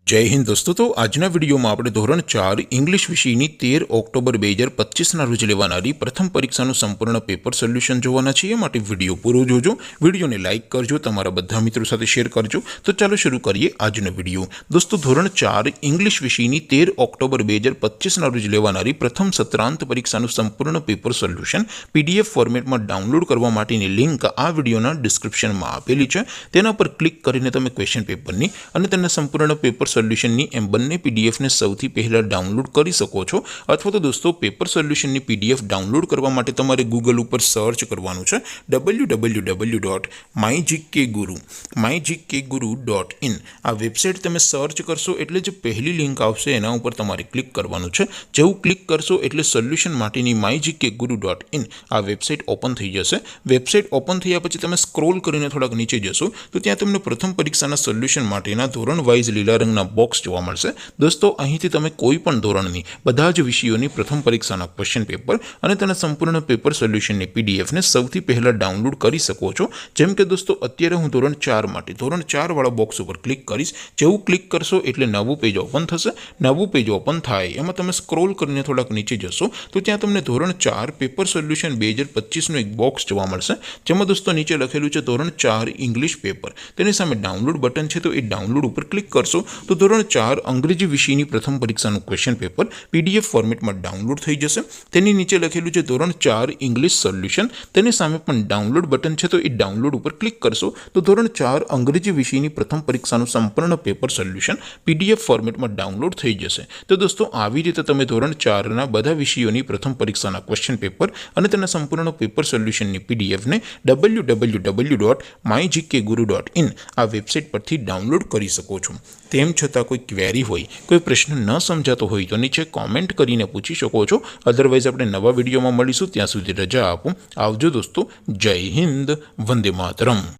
जय हिंद दोस्तों। तो आजना विडियो में આપણે ધોરણ 4 इंग्लिश વિષયની 13 ઓક્ટોબર 2025 રોજ લેવાનારી પ્રથમ પરીક્ષાનું સંપૂર્ણ પેપર સોલ્યુશન જોવાના છીએ। માટે વિડિયો પૂરો જોજો, વિડિયોને લાઈક કરજો, તમારા બધા મિત્રો સાથે શેર કરજો। તો ચાલો શરૂ કરીએ આજનો વિડિયો। દોસ્તો ધોરણ 4 इंग्लिश વિષયની 13 ઓક્ટોબર 2025 રોજ લેવાનારી પ્રથમ સત્રાંત પરીક્ષાનું સંપૂર્ણ પેપર સોલ્યુશન પીડીએફ ફોર્મેટમાં ડાઉનલોડ કરવા માટેની લિંક આ વિડિયોના ડિસ્ક્રિપ્શનમાં આપેલી છે। તેના પર ક્લિક કરીને તમે ક્વેશ્ચન પેપરની અને તેના સંપૂર્ણ પેપર સોલ્યુશનની એમ બંને પીડીએફને સૌથી પહેલા ડાઉનલોડ કરી શકો છો। અથવા તો દોસ્તો પેપર સોલ્યુશનની પીડીએફ ડાઉનલોડ કરવા માટે તમારે ગૂગલ ઉપર સર્ચ કરવાનું છે www.mygkguru.in। આ વેબસાઇટ તમે સર્ચ કરશો એટલે જે પહેલી લિંક આવશે એના ઉપર તમારે ક્લિક કરવાનું છે। જેવું ક્લિક કરશો એટલે સોલ્યુશન માટેની mygkguru.in આ વેબસાઇટ ઓપન થઈ જશે। વેબસાઇટ ઓપન થયા પછી તમે સ્ક્રોલ કરીને થોડાક નીચે જશો તો ત્યાં તમને પ્રથમ પરીક્ષાના સોલ્યુશન માટેના ધોરણ વાઇઝ લીલા રંગના બોક્સ જોવા મળશે। દોસ્તો અહીંથી તમે કોઈ પણ ધોરણની બધા જ વિષયોની પ્રથમ પરીક્ષાના ક્વેશ્ચન પેપર અને તેના સંપૂર્ણ પેપર સોલ્યુશનની પીડીએફને સૌથી પહેલા ડાઉનલોડ કરી શકો છો। જેમ કે દોસ્તો અત્યારે હું ધોરણ 4 માટે ધોરણ 4 વાળા બોક્સ ઉપર ક્લિક કરીશ। જેવું ક્લિક કરશો એટલે નવું પેજ ઓપન થશે। નવું પેજ ઓપન થાય એમાં તમે સ્ક્રોલ કરીને થોડાક નીચે જશો તો ત્યાં તમને ધોરણ 4 પેપર સોલ્યુશન 2025નું એક બોક્સ જોવા મળશે। જેમાં દોસ્તો નીચે લખેલું છે ધોરણ 4 ઇંગ્લિશ પેપર। તેની સામે ડાઉનલોડ બટન છે તો એ ડાઉનલોડ ઉપર ક્લિક કરશો તો ધોરણ 4 અંગ્રેજી વિષયની પ્રથમ પરીક્ષાનું ક્વેશ્ચન પેપર પીડીએફ ફોર્મેટમાં ડાઉનલોડ થઈ જશે। તેની નીચે લખેલું છે ધોરણ 4 ઇંગ્લિશ સોલ્યુશન। તેની સામે પણ ડાઉનલોડ બટન છે તો એ ડાઉનલોડ ઉપર ક્લિક કરશો તો ધોરણ 4 અંગ્રેજી વિષયની પ્રથમ પરીક્ષાનું સંપૂર્ણ પેપર સોલ્યુશન પીડીએફ ફોર્મેટમાં ડાઉનલોડ થઈ જશે। તો દોસ્તો આવી રીતે તમે ધોરણ 4ના બધા વિષયોની પ્રથમ પરીક્ષાના ક્વેશ્ચન પેપર અને તેના સંપૂર્ણ પેપર સોલ્યુશનની પીડીએફને www.mygkguru.in આ વેબસાઇટ પરથી ડાઉનલોડ કરી શકો છો। તેમ છતાં કોઈ ક્વેરી હોય, કોઈ પ્રશ્ન ન સમજાતો હોય તો નીચે કોમેન્ટ કરીને પૂછી શકો છો। અધરવાઇઝ આપણે નવા વિડીયોમાં મળીશું, ત્યાં સુધી રજા આપો। આવજો દોસ્તો। જય હિન્દ, વંદે માતરમ।